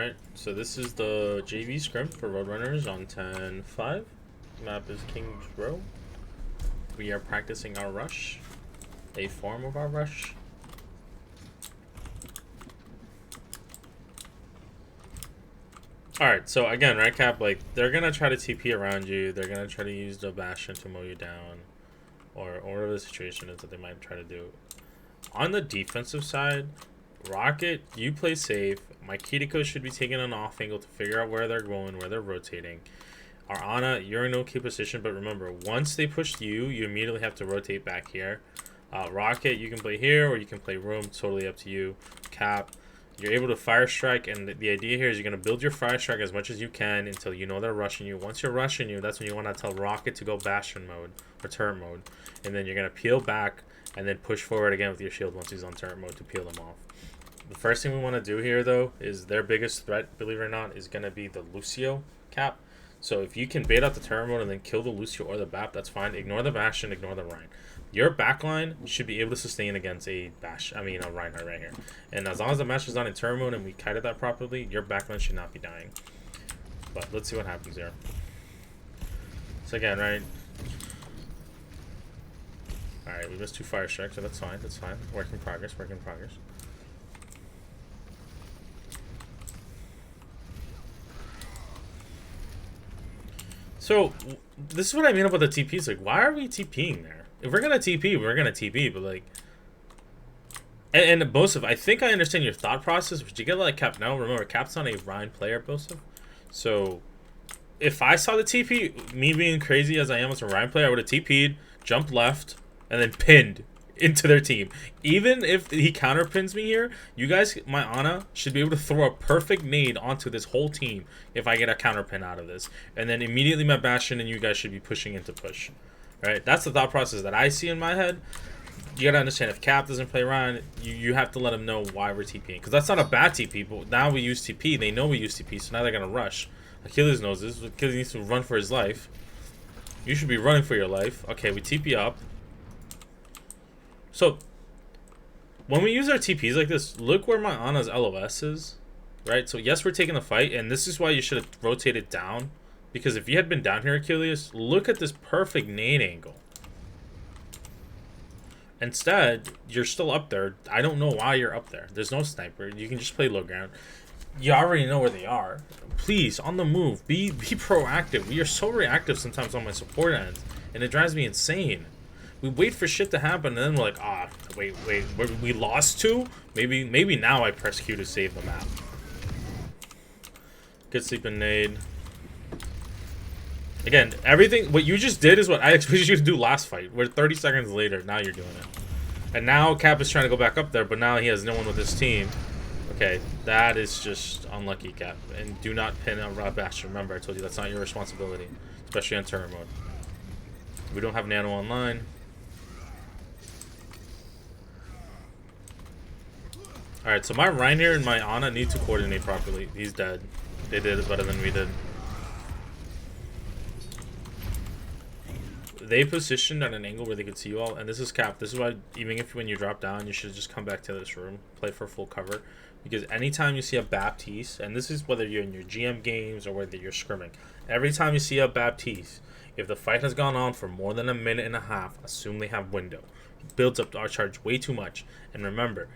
Alright, so this is the JV Scrim for RoadRunners on 10.5. Map is King's Row. We are practicing our rush, a form of our rush. Alright, so again, right, Cap, like, they're gonna try to TP around you, they're gonna try to use the Bastion to mow you down, or whatever the situation is that they might try to do. On the defensive side, Rocket, you play safe. My Kiriko should be taking an off angle to figure out where they're going, where they're rotating. Our Ana, you're in okay position, but remember, once they push you, you immediately have to rotate back here. Rocket, you can play here, or you can play room, totally up to you. Cap, you're able to fire strike, and the idea here is you're going to build your fire strike as much as you can until you know they're rushing you. Once you're rushing you, that's when you want to tell Rocket to go Bastion mode, or turret mode. And then you're going to peel back, and then push forward again with your shield once he's on turret mode to peel them off. The first thing we want to do here, though, is their biggest threat, believe it or not, is going to be the Lucio Cap. So if you can bait out the turret mode and then kill the Lucio or the BAP, that's fine. Ignore the Bastion, ignore the Rhine. Your backline should be able to sustain against a Reinhardt right here. And as long as the match is not in turret mode and we kited that properly, your backline should not be dying. But let's see what happens here. So again, right? Alright, we missed 2 fire strikes, so that's fine, that's fine. Work in progress, work in progress. So, this is what I mean about the TPs. Like, why are we TPing there? If we're gonna TP, we're gonna TP, but like... And Bosef, I think I understand your thought process, but you get like Cap now. Remember, Cap's not a Rhine player, Bosef. So, if I saw the TP, me being crazy as I am as a Rhine player, I would have TP'd, jumped left, and then pinned into their team. Even if he counterpins me here, you guys, my Ana, should be able to throw a perfect nade onto this whole team if I get a counterpin out of this. And then immediately my Bastion and you guys should be pushing into push. Right? That's the thought process that I see in my head. You gotta understand, if Cap doesn't play Ryan, you have to let him know why we're TPing. Because that's not a bad TP, but now we use TP. They know we use TP, so now they're gonna rush. Achilles knows this. Achilles needs to run for his life. You should be running for your life. Okay, we TP up. So, when we use our TPs like this, look where my Ana's LOS is, right? So, yes, we're taking the fight, and this is why you should have rotated down. Because if you had been down here, Achilles, look at this perfect nade angle. Instead, you're still up there. I don't know why you're up there. There's no sniper. You can just play low ground. You already know where they are. Please, on the move, be proactive. We are so reactive sometimes on my support end, and it drives me insane. We wait for shit to happen, and then we're like, wait, we lost 2? Maybe now I press Q to save the map. Good sleeping nade. Again, everything, what you just did is what I expected you to do last fight. We're 30 seconds later, now you're doing it. And now Cap is trying to go back up there, but now he has no one with his team. Okay, that is just unlucky, Cap. And do not pin a Bastion. Remember, I told you that's not your responsibility, especially on turret mode. We don't have Nano online. Alright, so my Rhine here and my Ana need to coordinate properly. He's dead. They did it better than we did. They positioned at an angle where they could see you all, and this is Cap. This is why, even if when you drop down, you should just come back to this room, play for full cover. Because anytime you see a Baptiste, and this is whether you're in your GM games or whether you're scrimming, every time you see a Baptiste, if the fight has gone on for more than a minute and a half, assume they have window. It builds up our charge way too much. And remember,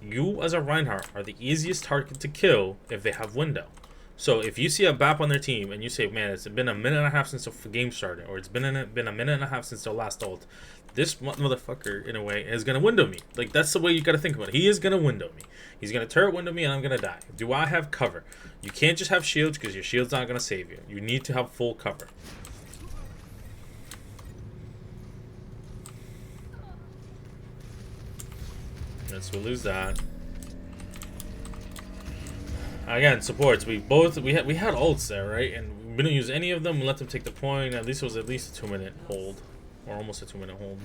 you as a Reinhardt are the easiest target to kill if they have window. So if you see a BAP on their team and you say, man, it's been a minute and a half since the game started, or it's been a minute and a half since their last ult, this motherfucker, in a way, is going to window me. Like, that's the way you got to think about it. He is going to window me. He's going to turret window me and I'm going to die. Do I have cover? You can't just have shields because your shield's not going to save you. You need to have full cover. Let's lose that. Again, supports. We had ults there, right? And we didn't use any of them. We let them take the point. At least it was a 2-minute hold, or almost a 2-minute hold.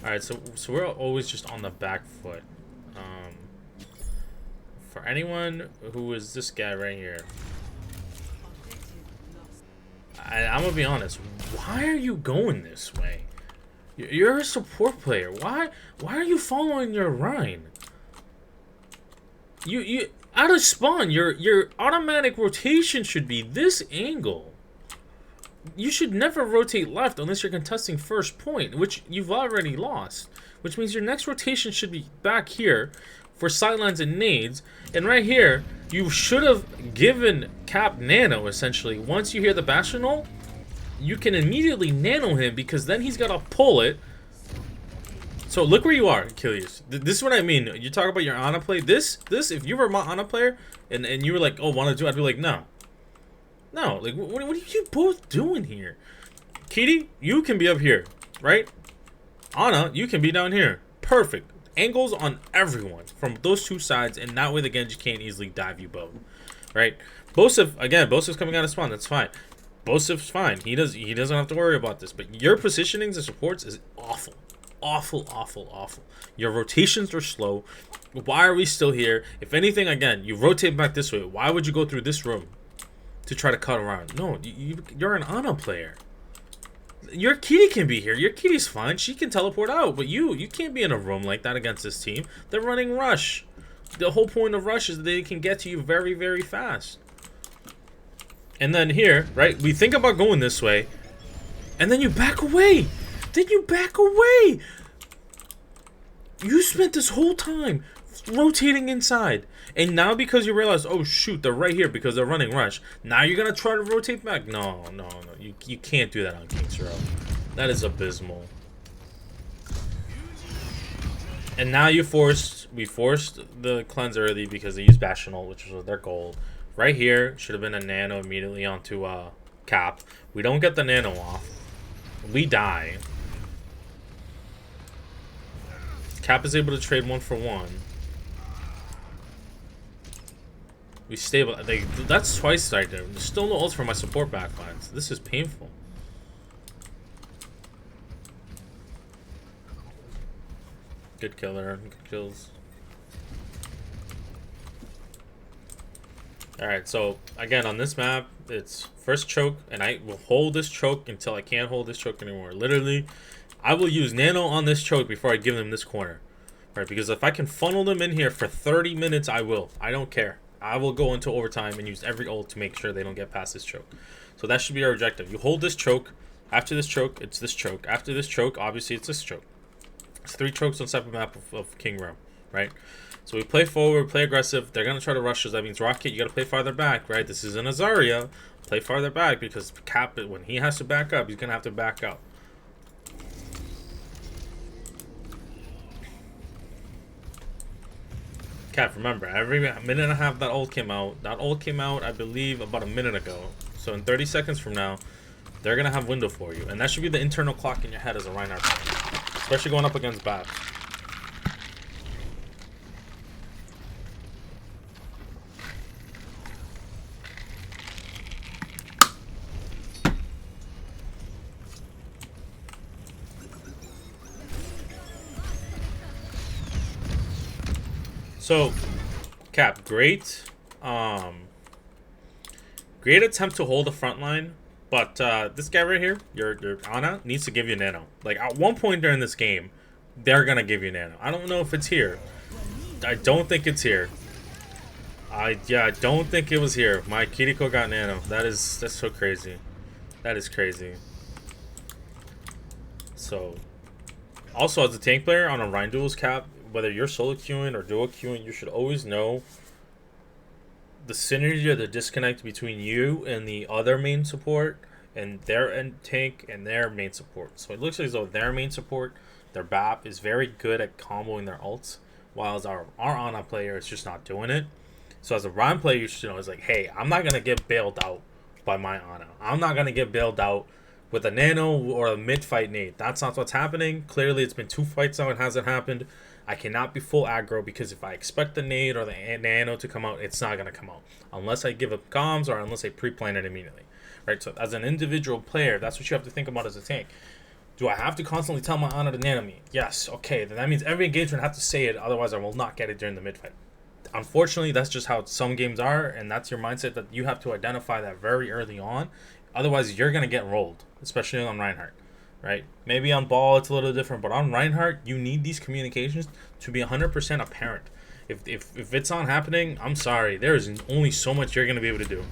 All right, so we're always just on the back foot. For anyone who is this guy right here, I'm gonna be honest. Why are you going this way? You're a support player. Why are you following your Rhine? You out of spawn. Your automatic rotation should be this angle. You should never rotate left unless you're contesting first point, which you've already lost. Which means your next rotation should be back here for sidelines and nades. And right here, you should have given Cap nano, essentially. Once you hear the Bastion ult, you can immediately nano him because then he's got to pull it. So look where you are, Achilles. This is what I mean. You talk about your Ana play. This, if you were my Ana player and you were like, oh, want to do it, I'd be like, no. No, like, what are you both doing here? Kitty, you can be up here, right? Ana, you can be down here. Perfect. Angles on everyone from those two sides, and that way the Genji can't easily dive you both, right? Bosif, again, Bosif's coming out of spawn. That's fine. Bosif's fine. He doesn't have to worry about this. But your positionings and supports is awful. Awful, awful, awful. Your rotations are slow. Why are we still here? If anything, again, you rotate back this way. Why would you go through this room to try to cut around? No, you're an Ana player. Your Kitty can be here. Your Kitty's fine. She can teleport out. But you can't be in a room like that against this team. They're running rush. The whole point of rush is that they can get to you very, very fast. And then here, right, we think about going this way. And then you back away. Then you back away. You spent this whole time rotating inside. And now because you realize, oh shoot, they're right here because they're running rush. Now you're going to try to rotate back? No. You can't do that on King's Row. That is abysmal. And now we forced the cleanse early because they used Bastion ult, which was their goal. Right here, should have been a nano immediately onto Cap. We don't get the nano off. We die. Cap is able to trade 1-for-1. We stable. That's twice right there. There's still no ults for my support backlines. This is painful. Good killer. Good kills. Alright, so again on this map, it's first choke, and I will hold this choke until I can't hold this choke anymore. Literally, I will use nano on this choke before I give them this corner. Right, because if I can funnel them in here for 30 minutes, I will. I don't care. I will go into overtime and use every ult to make sure they don't get past this choke. So that should be our objective. You hold this choke. After this choke, it's this choke. After this choke, obviously it's this choke. It's 3 chokes on separate map of King Row, right? So we play forward, play aggressive. They're going to try to rush us. That means Rocket, you got to play farther back, right? This is an Azaria. Play farther back because Cap, when he has to back up, he's going to have to back up. Cap, remember, every minute and a half that ult came out. That ult came out, I believe, about a minute ago. So in 30 seconds from now, they're going to have window for you. And that should be the internal clock in your head as a Reinhardt player. Especially going up against Babs. So, Cap, great attempt to hold the front line, but this guy right here, your Ana, needs to give you nano. Like, at one point during this game, they're gonna give you nano. I don't know if it's here. I don't think it's here. I don't think it was here. My Kiriko got nano. That's so crazy. That is crazy. So, also as a tank player on a Rhine duels, Cap, whether you're solo queuing or duo queuing, you should always know the synergy or the disconnect between you and the other main support and their end tank and their main support. So it looks as though their main support, their BAP, is very good at comboing their ults, while our Ana player is just not doing it. So as a Rhine player, you should know, it's like, hey, I'm not going to get bailed out by my Ana. I'm not going to get bailed out with a nano or a mid-fight nade. That's not what's happening. Clearly, it's been 2 fights now. It hasn't happened. I cannot be full aggro because if I expect the nade or the nano to come out, it's not going to come out. Unless I give up comms or unless I pre-plan it immediately. Right? So as an individual player, that's what you have to think about as a tank. Do I have to constantly tell my Ana to nano me? Yes. Okay. Then that means every engagement I have to say it. Otherwise, I will not get it during the mid-fight. Unfortunately, that's just how some games are. And that's your mindset that you have to identify that very early on Otherwise, you're going to get rolled, especially on Reinhardt, right? Maybe on ball, it's a little different, but on Reinhardt, you need these communications to be 100% apparent. If it's not happening, I'm sorry. There is only so much you're going to be able to do.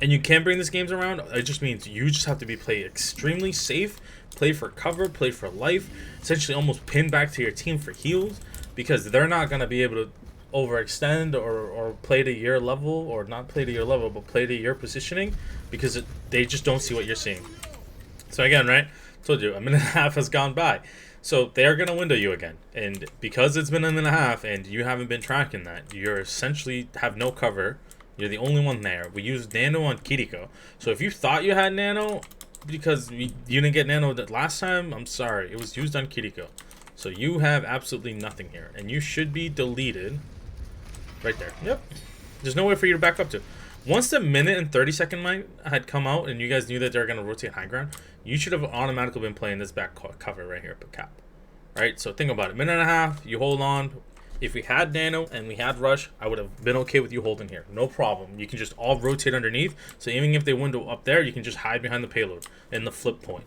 And you can bring these games around. It just means you just have to play extremely safe, play for cover, play for life, essentially almost pin back to your team for heals, because they're not going to be able to overextend or play to your level, or not play to your level, but play to your positioning, because they just don't see what you're seeing. So again, right? Told you, a minute and a half has gone by. So they're going to window you again. And because it's been a minute and a half and you haven't been tracking that, you're essentially have no cover. You're the only one there. We used Nano on Kiriko. So if you thought you had Nano because you didn't get Nano that last time, I'm sorry. It was used on Kiriko. So you have absolutely nothing here. And you should be deleted right there. Yep. There's no way for you to back up to. Once the minute and 30-second line had come out and you guys knew that they were going to rotate high ground, you should have automatically been playing this back cover right here at cap. Right? So think about it. Minute and a half, you hold on. If we had Nano and we had Rush, I would have been okay with you holding here. No problem. You can just all rotate underneath. So even if they window up there, you can just hide behind the payload in the flip point.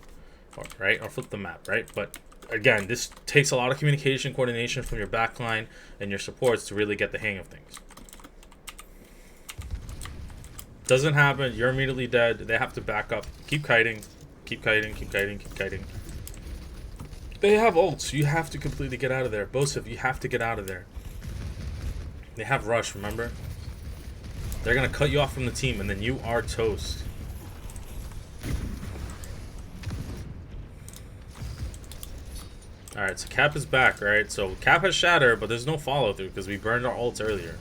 Or flip the map, right? But again, this takes a lot of communication, coordination from your backline and your supports to really get the hang of things. Doesn't happen, you're immediately dead. They have to back up. Keep kiting. Keep kiting, keep kiting, keep kiting. They have ults. You have to completely get out of there. Bosif, you have to get out of there. They have Rush, remember? They're going to cut you off from the team, and then you are toast. Alright, so Cap is back, right? So Cap has Shatter, but there's no follow-through because we burned our ults earlier.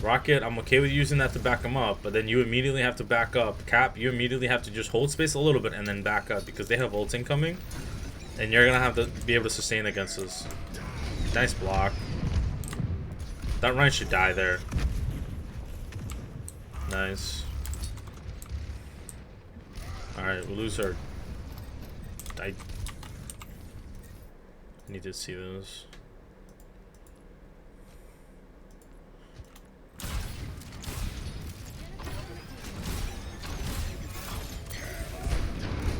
Rocket, I'm okay with using that to back him up, but then you immediately have to back up. Cap, you immediately have to just hold space a little bit and then back up because they have ults incoming. And you're going to have to be able to sustain against us. Nice block. That Ryan should die there. Nice. Alright, we'll lose our... I need to see this.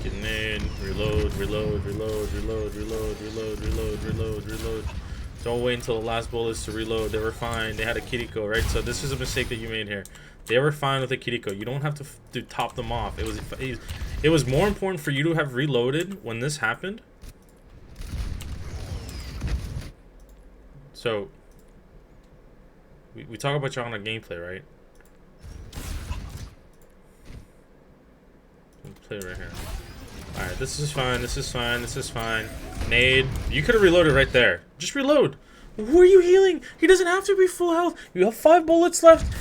Getting in, reload, reload, reload, reload, reload, reload, reload, reload, reload. Don't wait until the last bullets to reload. They were fine. They had a Kiriko, right? So this is a mistake that you made here. They were fine with a Kiriko. You don't have to top them off. It was more important for you to have reloaded when this happened. So we talk about y'all on a gameplay, right? Play right here. Alright, this is fine, this is fine, this is fine. Nade. You could have reloaded right there. Just reload. Who are you healing? He doesn't have to be full health. You have 5 bullets left.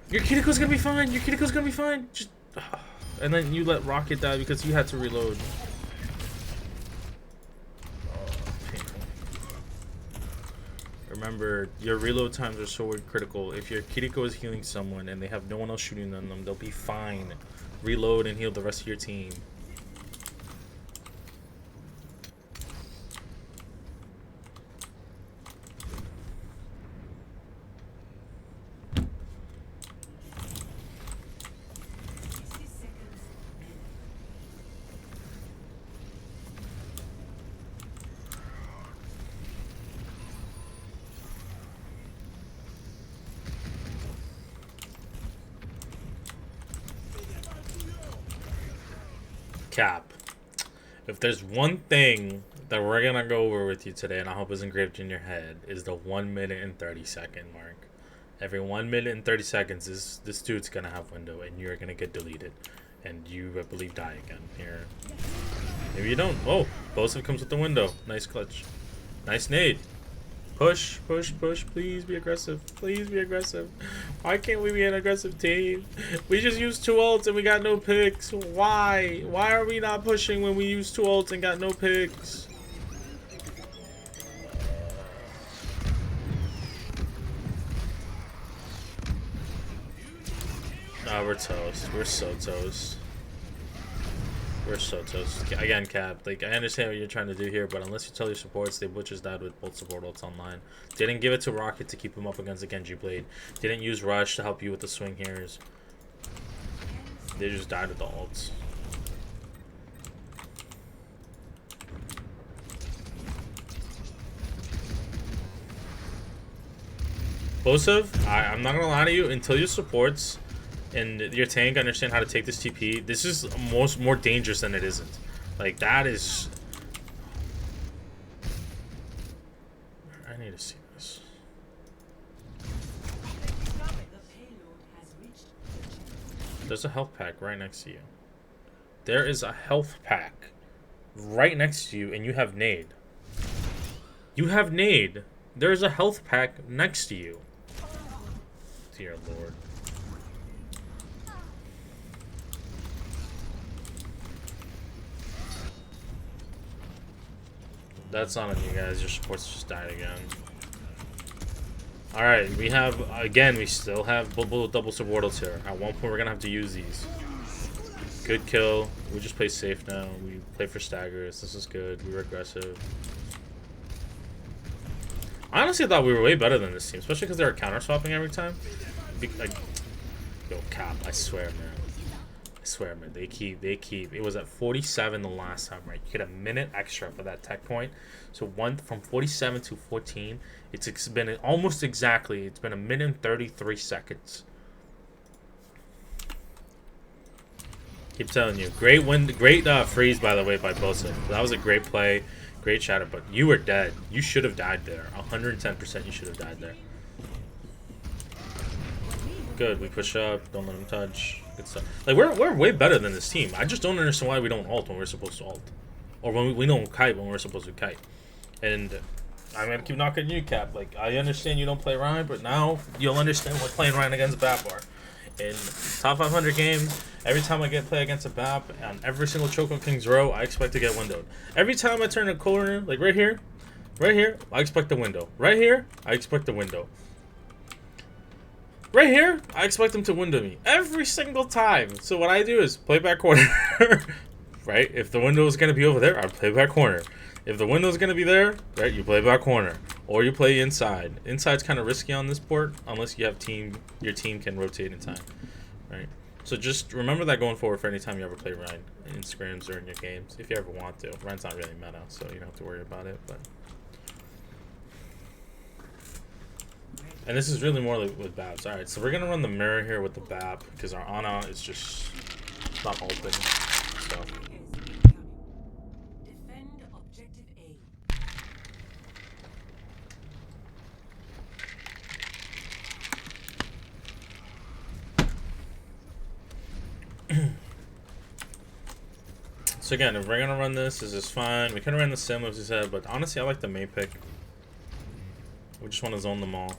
Your Kiriko's gonna be fine. Your Kiriko's gonna be fine. Just and then you let Rocket die because you had to reload. Remember, your reload times are so critical. If your Kiriko is healing someone and they have no one else shooting on them, they'll be fine. Reload and heal the rest of your team. Cap, if there's one thing that we're gonna go over with you today, and I hope it's engraved in your head, is the 1 minute and 30-second mark. Every 1 minute and 30 seconds, this dude's gonna have window, and you're gonna get deleted, and you, I believe, die again here. Maybe you don't. Oh, Bosif comes with the window. Nice clutch. Nice nade. Push, push, push. Please be aggressive. Please be aggressive. Why can't we be an aggressive team? We just used 2 ults and we got no picks. Why? Why are we not pushing when we use 2 ults and got no picks? Nah, we're toast. We're so toast. We're so toast. Again, Cap. Like, I understand what you're trying to do here, but unless you tell your supports, they butchers died with both support ults online. Didn't give it to Rocket to keep him up against the Genji Blade. Didn't use Rush to help you with the swing heres. They just died with the ults. Explosive, I'm not gonna lie to you, until your supports and your tank understand how to take this TP, this is more dangerous than it isn't. Like, that is... I need to see this. There's a health pack right next to you. There is a health pack right next to you, and you have nade. You have nade. There's a health pack next to you. Dear Lord. That's not on you guys. Your supports just died again. Alright, we have, again, we still have double support ults here. At one point, we're going to have to use these. Good kill. We just play safe now. We play for staggers. This is good. We were aggressive. I honestly thought we were way better than this team, especially because they were counter swapping every time. Like, yo, Cap, I swear, man. I swear, man. They keep. It was at 47 the last time, right? You get a minute extra for that tech point. So from 47 to 14, it's been almost exactly. It's been a minute and 33 seconds. Keep telling you, great freeze by the way by Bosa. That was a great play. Great shadow, but you were dead. You should have died there. 110% you should have died there. Good, we push up, don't let him touch. Good stuff. Like, we're way better than this team. I just don't understand why we don't ult when we're supposed to ult. Or when we don't kite when we're supposed to kite. And I'm gonna keep knocking you, Cap. Like, I understand you don't play Ryan, but now you'll understand what playing Ryan against BAP are. In top 500 games, every time I play against a BAP, on every single choke on King's Row, I expect to get windowed. Every time I turn a corner, like right here, I expect the window. Right here, I expect the window. Right here, I expect them to window me. Every single time. So what I do is play back corner. Right? If the window is going to be over there, I play back corner. If the window is going to be there, right, you play back corner. Or you play inside. Inside's kind of risky on this port, unless you have your team can rotate in time. Right? So just remember that going forward for any time you ever play Ryan in scrims or in your games, if you ever want to. Ryan's not really meta, so you don't have to worry about it. But and this is really more like with BAPs. Alright, so we're going to run the mirror here with the BAP, because our Ana is just not open. So so again, if we're gonna run this is fine. We could have ran the sim as you said, but honestly I like the main pick. We just want to zone them all.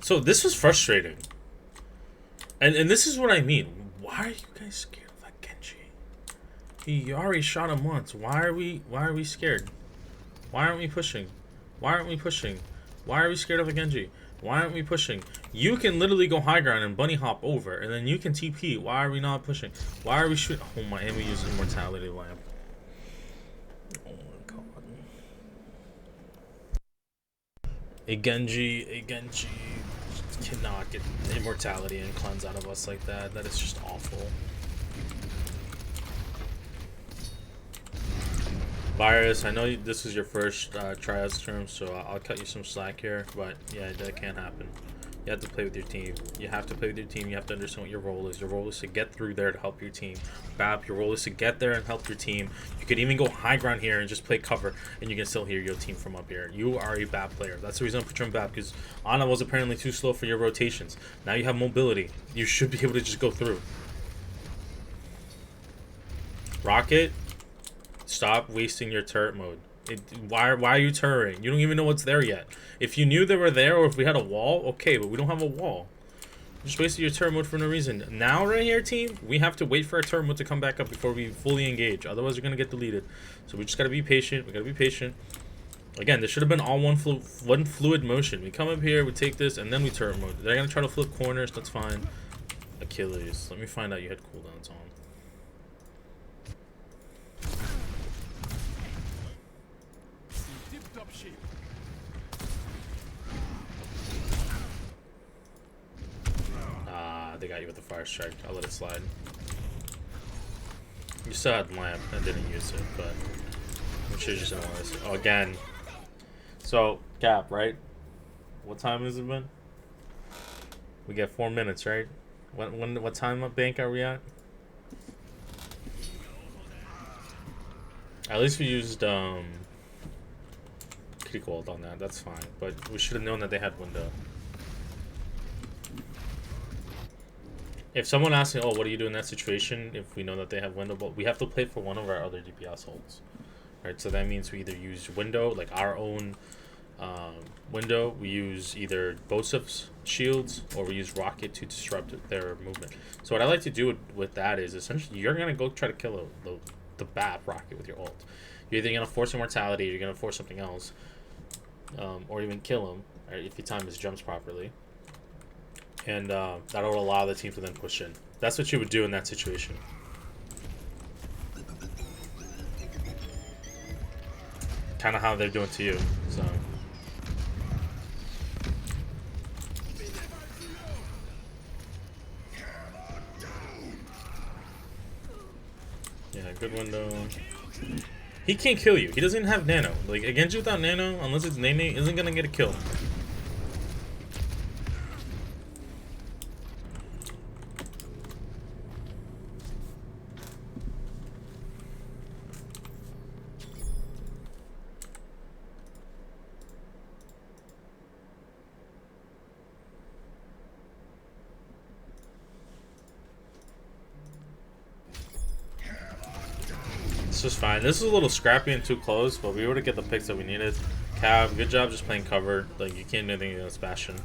So this was frustrating. And this is what I mean. Why are you guys scared of that Genji? You already shot him once. Why are we scared? Why aren't we pushing? Why aren't we pushing? Why are we scared of a Genji? Why aren't we pushing? You can literally go high ground and bunny hop over, and then you can TP. Why are we not pushing? Why are we shooting? Oh my, and we use Immortality Lamp. Oh my god. A Genji cannot get Immortality and Cleanse out of us like that. That is just awful. Virus, I know this is your first try out Scrim, so I'll cut you some slack here, but yeah, that can't happen. You have to play with your team. You have to play with your team. You have to understand what your role is. Your role is to get through there to help your team. BAP, your role is to get there and help your team. You could even go high ground here and just play cover, and you can still hear your team from up here. You are a BAP player. That's the reason I put you on BAP, because Ana was apparently too slow for your rotations. Now you have mobility. You should be able to just go through. Rocket, stop wasting your turret mode. Why are you turreting? You don't even know what's there yet. If you knew they were there, or if we had a wall, okay, but we don't have a wall. You just wasted your turret mode for no reason. Now right here, team, we have to wait for our turret mode to come back up before we fully engage. Otherwise, you're going to get deleted. So we just got to be patient. We got to be patient. Again, this should have been all one fluid motion. We come up here, we take this, and then we turret mode. They're going to try to flip corners. That's fine. Achilles. Let me find out you had cooldowns on. Ah, they got you with the fire strike. I'll let it slide. You still had lamp and didn't use it, but I'm sure you just didn't want to. Oh, again. So, Cap, right? What time has it been? We get 4 minutes, right? What time of bank are we at? At least we used critical ult on that. That's fine, but we should have known that they had window. If someone asks me, oh, what do you do in that situation? If we know that they have window, but we have to play for one of our other DPS holds, right? So that means we either use window, like our own window. We use either Bosef's shields or we use rocket to disrupt their movement. So what I like to do with that is essentially you're gonna go try to kill the bat rocket with your ult. You're either gonna force immortality, or you're gonna force something else, or even kill him, right, if you time his jumps properly. And that'll allow the team to then push in. That's what you would do in that situation. Kind of how they're doing to you. So. Yeah, good window. He can't kill you. He doesn't have nano. Like, against you without nano, unless it's Nene, isn't gonna get a kill. It's just fine. This is a little scrappy and too close, but we were to get the picks that we needed. Cav, good job just playing cover. Like, you can't do anything against Bastion.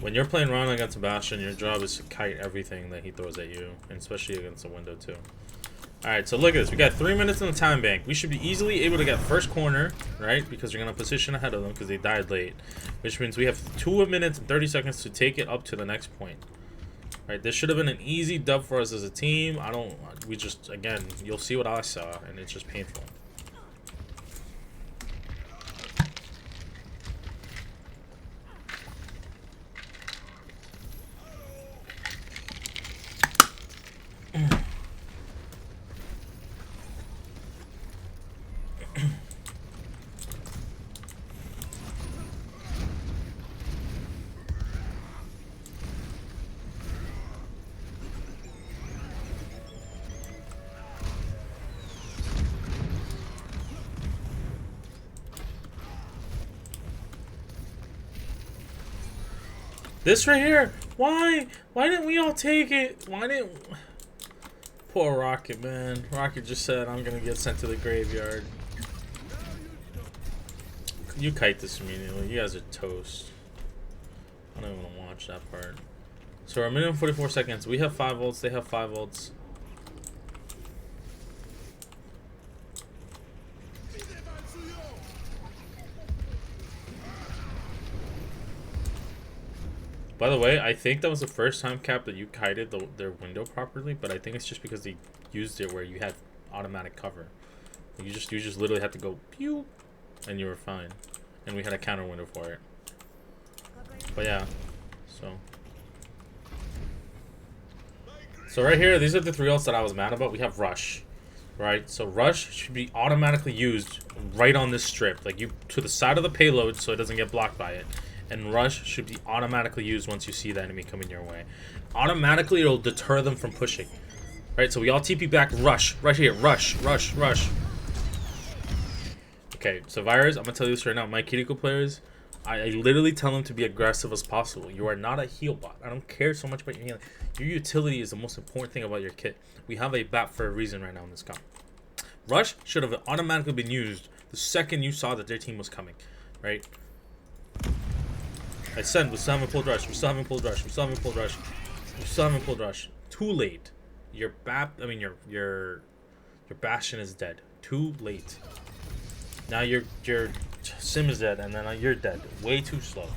When you're playing Rana against Bastion, your job is to kite everything that he throws at you, and especially against the window too. Alright, so look at this. We got 3 minutes in the time bank. We should be easily able to get first corner, right? Because you're going to position ahead of them because they died late. Which means we have 2 minutes and 30 seconds to take it up to the next point. Right, this should have been an easy dub for us as a team. We just, again, you'll see what I saw, and it's just painful. This right here, why didn't we all take it? Why didn't... Poor Rocket, man. Rocket just said, I'm gonna get sent to the graveyard. You kite this immediately. You guys are toast. I don't even want to watch that part. So we're minimum 44 seconds. We have 5 ults, they have 5 ults. By the way, I think that was the first time, Cap, that you kited their window properly, but I think it's just because they used it where you had automatic cover. You just literally had to go pew, and you were fine. And we had a counter window for it. But yeah, so right here, these are the 3 ults that I was mad about. We have Rush, right? So Rush should be automatically used right on this strip, like you to the side of the payload, so it doesn't get blocked by it. And Rush should be automatically used once you see the enemy coming your way. Automatically, it'll deter them from pushing. Right, so we all TP back. Rush. Right here. Rush. Rush. Rush. Okay, so Virus, I'm going to tell you this right now. My Kiriko players, I literally tell them to be aggressive as possible. You are not a heal bot. I don't care so much about your healing. Your utility is the most important thing about your kit. We have a bat for a reason right now in this comp. Rush should have automatically been used the second you saw that their team was coming. Right? I said we still haven't pulled rush. We still haven't pulled rush. We still haven't pulled rush. We still haven't pulled rush. Too late. Your Bastion is dead. Too late. Now your Sim is dead, and then you're dead. Way too slow.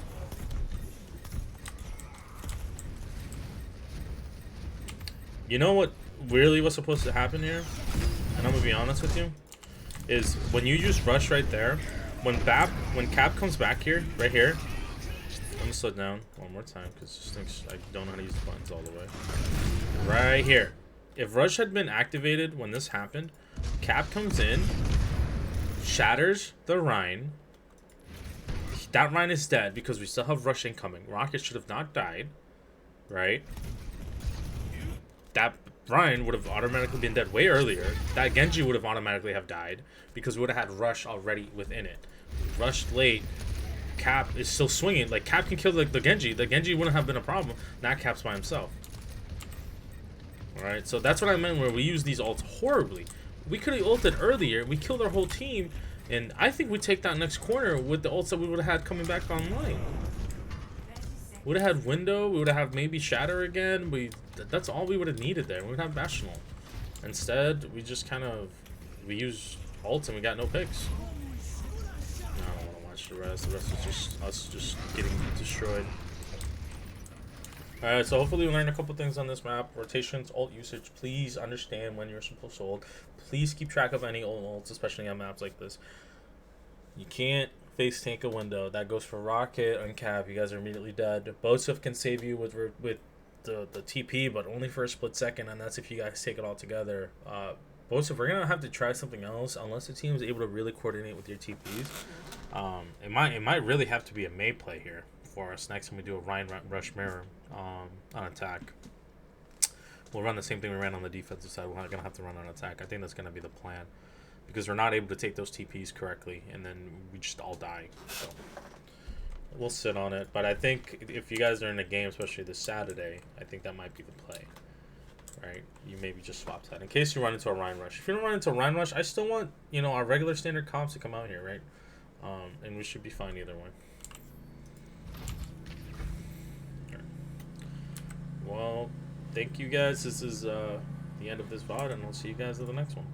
You know what really was supposed to happen here? And I'm gonna be honest with you, is when you use rush right there, when Cap comes back here, right here, I'm gonna slow down one more time because this thing's, I don't know how to use the buttons all the way. Right here. If rush had been activated when this happened, Cap comes in, shatters the Rhine. That Rhine is dead because we still have rush incoming. Rocket should have not died, right? That Rhine would have automatically been dead way earlier. That Genji would have automatically have died because we would have had rush already within it. Rushed late. Cap is still swinging. Like, Cap can kill the Genji. The Genji wouldn't have been a problem. Not Cap's by himself. Alright, so that's what I meant where we use these ults horribly. We could have ulted earlier. We killed our whole team. And I think we take that next corner with the ults that we would have had coming back online. We would have had Window. We would have had maybe Shatter again. That's all we would have needed there. We would have Bastional. Instead, we just kind of... We use ults and we got no picks. I don't want to watch the rest. The rest is just us just getting destroyed. Alright, so hopefully we learned a couple things on this map. Rotations, ult usage. Please understand when you're supposed to ult. Please keep track of any ults, especially on maps like this. You can't face tank a Window. That goes for Rocket and Cap. You guys are immediately dead. Bosif can save you with the TP, but only for a split second, and that's if you guys take it all together. Bosif, we're going to have to try something else unless the team is able to really coordinate with your TPs. It might really have to be a Mei play here for us next time we do a Rhine Rush Mirror on attack. We'll run the same thing we ran on the defensive side. We're not going to have to run on attack. I think that's going to be the plan because we're not able to take those TPs correctly, and then we just all die. So we'll sit on it. But I think if you guys are in a game, especially this Saturday, I think that might be the play. Right? You maybe just swap that in case you run into a Rhine Rush. If you don't run into a Rhine Rush, I still want, you know, our regular standard comps to come out here, right? And we should be fine either way. Right. Well, thank you guys. This is the end of this VOD, and we'll see you guys in the next one.